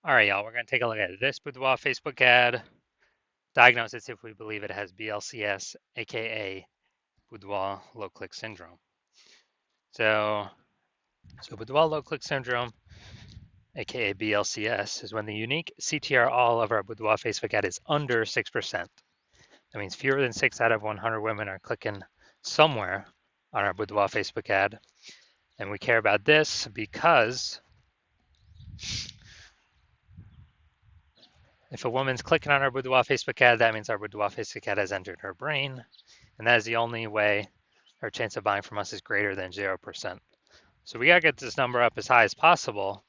All right, y'all, we're going to take a look at this Boudoir Facebook ad, diagnose it if we believe it has BLCS, aka Boudoir low click syndrome. So Boudoir low click syndrome, aka BLCS, is when the unique CTR all of our Boudoir Facebook ad is under 6%. That means fewer than 6 out of 100 women are clicking somewhere on our Boudoir Facebook ad. And we care about this because if a woman's clicking on our Boudoir Facebook ad, that means our Boudoir Facebook ad has entered her brain. And that is the only way our chance of buying from us is greater than 0%. So we got to get this number up as high as possible,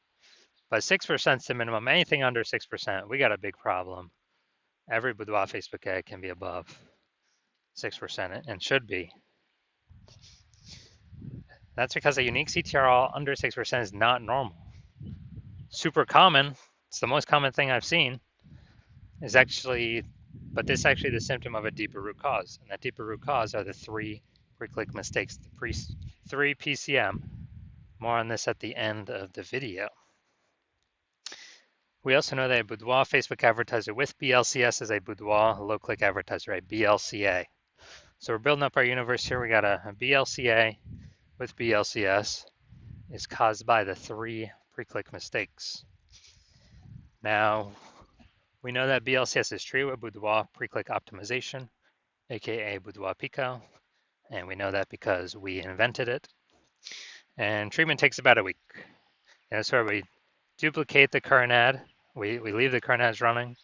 but 6% is the minimum. Anything under 6%, we got a big problem. Every Boudoir Facebook ad can be above 6% and should be. That's because a unique CTRL under 6% is not normal. Super common, it's the most common thing I've seen, is actually, but this is actually the symptom of a deeper root cause. And that deeper root cause are the three pre-click mistakes, the three PCM. More on this at the end of the video. We also know that a Boudoir Facebook advertiser with BLCS is a Boudoir low-click advertiser, a BLCA. So we're building up our universe here. We got a BLCA with BLCS is caused by the three pre-click mistakes. Now, we know that BLCS is treated with Boudoir pre-click optimization, aka Boudoir Pico, and we know that because we invented it. And treatment takes about a week. And that's where we duplicate the current ad. We leave the current ads running.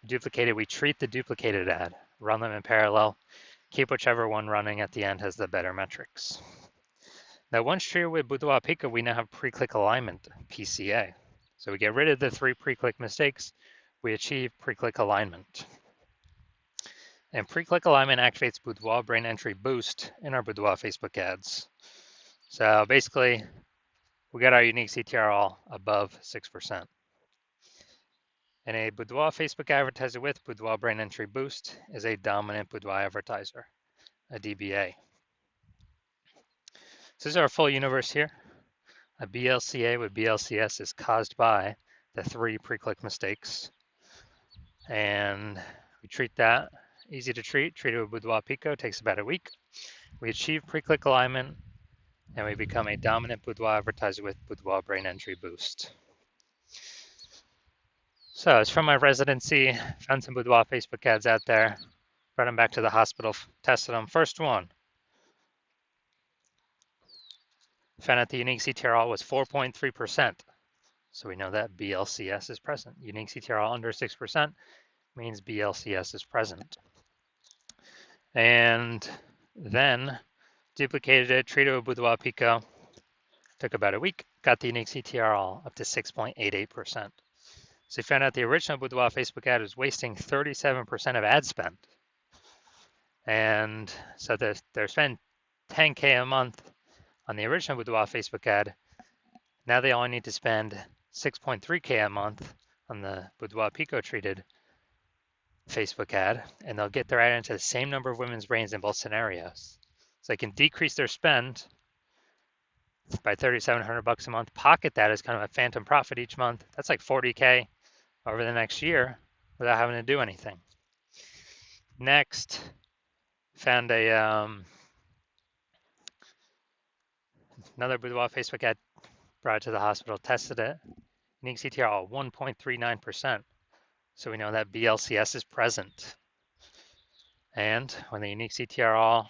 Duplicate it. We treat the duplicated ad, run them in parallel, keep whichever one running at the end has the better metrics. Now, once treated with Boudoir Pico, we now have pre-click alignment, PCA. So we get rid of the three pre-click mistakes. We achieve pre-click alignment. And pre-click alignment activates Boudoir brain entry boost in our Boudoir Facebook ads. So basically, we got our unique CTR all above 6%. And a Boudoir Facebook advertiser with Boudoir brain entry boost is a dominant Boudoir advertiser, a DBA. So this is our full universe here. A BLCA with BLCS is caused by the three pre-click mistakes. And we treat that, easy to treat, treated with Boudoir Pico, takes about a week. We achieve pre-click alignment, and we become a dominant Boudoir advertiser with Boudoir brain entry boost. So it's from my residency, found some Boudoir Facebook ads out there, brought them back to the hospital, tested them. First one, found out the unique CTRL was 4.3%. So we know that BLCS is present. Unique CTRL under 6% means BLCS is present. And then duplicated it, treated with Boudoir Pico, took about a week, got the unique CTRL up to 6.88%. So we found out the original Boudoir Facebook ad was wasting 37% of ad spend. And so they're spending 10K a month on the original Boudoir Facebook ad. Now they only need to spend 6.3K a month on the Boudoir Pico treated Facebook ad, and they'll get their ad into the same number of women's brains in both scenarios. So they can decrease their spend by $3,700 a month, pocket that as kind of a phantom profit each month. That's like 40K over the next year without having to do anything. Next, found another Boudoir Facebook ad, brought it to the hospital, tested it. Unique CTR 1.39%. So we know that BLCS is present. And when the unique CTR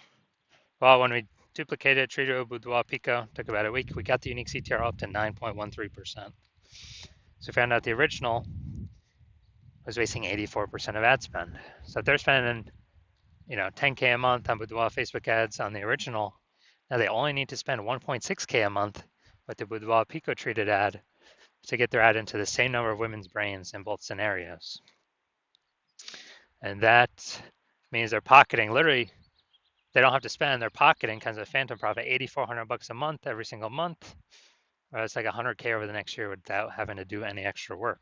when we duplicated, treated with Boudoir Pico, took about a week, we got the unique CTR up to 9.13%. So we found out the original was wasting 84% of ad spend. So if they're spending, 10K a month on Boudoir Facebook ads on the original, now they only need to spend 1.6K a month with the Boudoir Pico treated ad to get their ad into the same number of women's brains in both scenarios. And that means they're pocketing, literally, they don't have to spend, they're pocketing kind of a phantom profit, $8,400 a month every single month, or it's like 100K over the next year without having to do any extra work.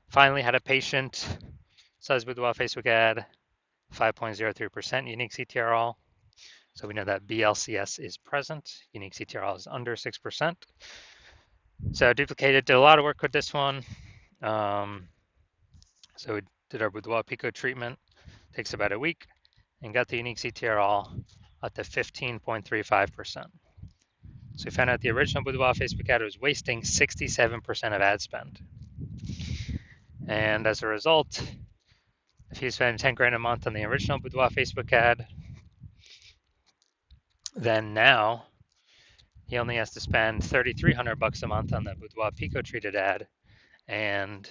Finally, had a patient, says Boudoir Facebook ad, 5.03% unique CTRL. So we know that BLCS is present. Unique CTRL is under 6%. So duplicated, did a lot of work with this one. So we did our Boudoir Pico treatment. Takes about a week, and got the unique CTR all up to 15.35%. So we found out the original Boudoir Facebook ad was wasting 67% of ad spend. And as a result, if he spent 10 grand a month on the original Boudoir Facebook ad, then now he only has to spend 3,300 bucks a month on the Boudoir Pico treated ad, and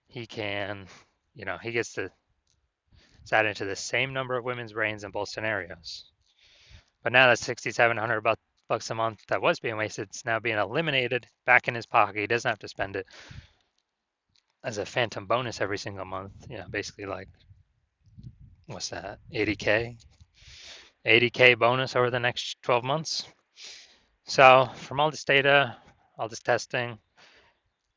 he can, he gets to add into the same number of women's brains in both scenarios. But now that 6,700 bucks a month that was being wasted, it's now being eliminated back in his pocket. He doesn't have to spend it as a phantom bonus every single month. Basically like, what's that, 80K bonus over the next 12 months. So from all this data, all this testing,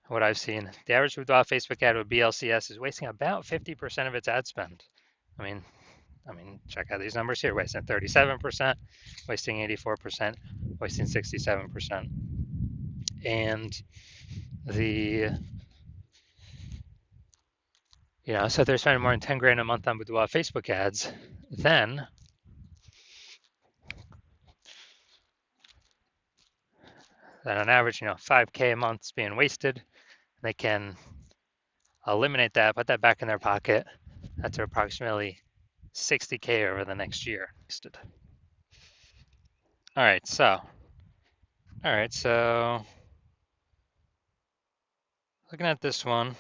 what I've seen, the average Boudoir Facebook ad with BLCS is wasting about 50% of its ad spend. I mean, check out these numbers here: wasting 37%, wasting 84%, wasting 67%, and so they're spending more than 10 grand a month on Boudoir Facebook ads. Then on average, 5K a month is being wasted. They can eliminate that, put that back in their pocket. That's approximately 60K over the next year. All right, so looking at this one.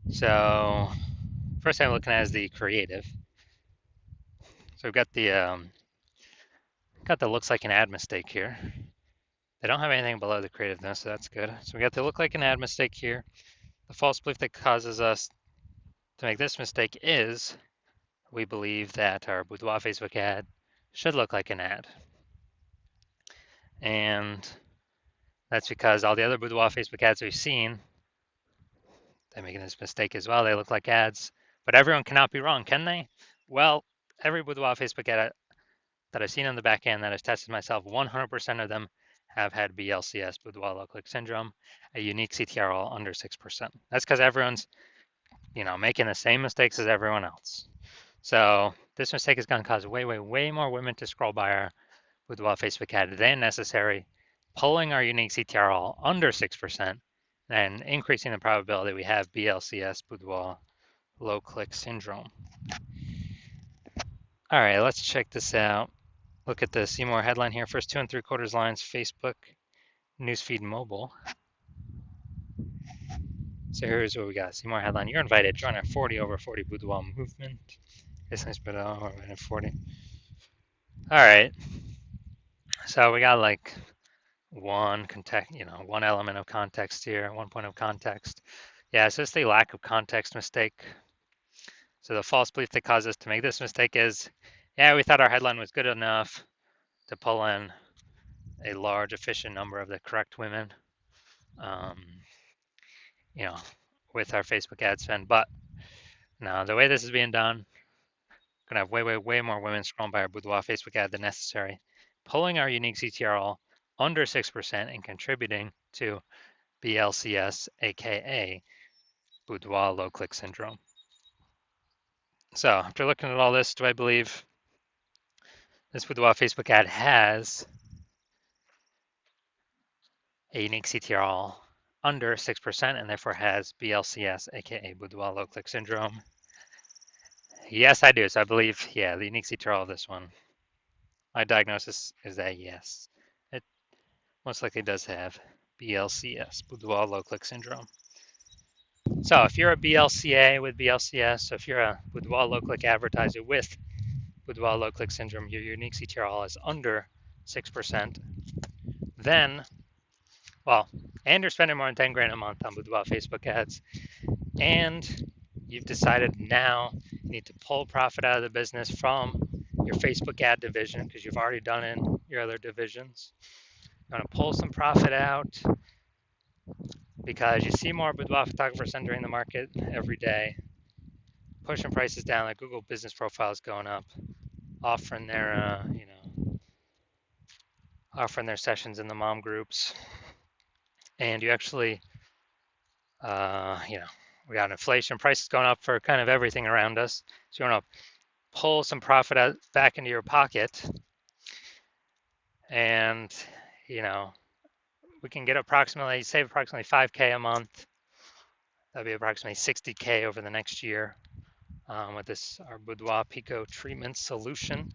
So first thing I'm looking at is the creative. So we've got the looks like an ad mistake here. They don't have anything below the creativeness, so that's good. So we got the look like an ad mistake here. The false belief that causes us to make this mistake is we believe that our Boudoir Facebook ad should look like an ad. And that's because all the other Boudoir Facebook ads we've seen, they're making this mistake as well. They look like ads, but everyone cannot be wrong, can they? Well, every Boudoir Facebook ad that I've seen on the back end that I've tested myself, 100% of them have had BLCS, Boudoir low click syndrome, a unique CTR all under 6%. That's because everyone's, making the same mistakes as everyone else. So this mistake is going to cause way, way, way more women to scroll by our Boudoir Facebook ad than necessary, pulling our unique CTR all under 6% and increasing the probability we have BLCS, Boudoir low click syndrome. All right, let's check this out. Look at the see more headline here. First 2 3/4 lines, Facebook, newsfeed mobile. So here's what we got. See more headline. You're invited. Join our 40 over 40 Boudoir movement. Business Boudoir, we're invited 40. All right. So we got like one element of context here, 1 point of context. Yeah, so it's the lack of context mistake. So the false belief that caused us to make this mistake is, we thought our headline was good enough to pull in a large, efficient number of the correct women, with our Facebook ad spend. But now the way this is being done, we're gonna have way, way, way more women scrolling by our Boudoir Facebook ad than necessary, pulling our unique CTR all under 6% and contributing to BLCS, aka Boudoir low click syndrome. So after looking at all this, do I believe this Boudoir Facebook ad has a unique CTR all under 6% and therefore has BLCS, aka Boudoir low click syndrome? Yes, I do. So I believe, the unique CTR of this one. My diagnosis is that yes, it most likely does have BLCS, Boudoir low click syndrome. So if you're a BLCA with BLCS, so if you're a Boudoir low click advertiser with Boudoir low click syndrome, your unique CTR all is under 6%, then, and you're spending more than 10 grand a month on Boudoir Facebook ads, and you've decided now you need to pull profit out of the business from your Facebook ad division because you've already done it in your other divisions. You want to pull some profit out because you see more boudoir photographers entering the market every day, pushing prices down. Like Google business profiles going up, offering their sessions in the mom groups. and you actually, we got inflation, prices going up for kind of everything around us. So you want to pull some profit out, back into your pocket, and you know, we can get save approximately 5K a month. That'd be approximately 60K over the next year with this our Boudoir Pico treatment solution.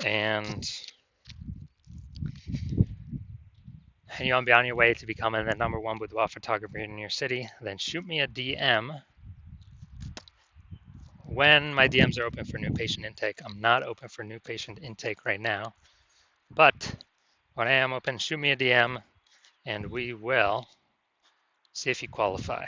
And you want to be on your way to becoming the #1 boudoir photographer in your city, then shoot me a DM when my DMs are open for new patient intake. I'm not open for new patient intake right now, but when I am open, shoot me a DM and we will see if you qualify.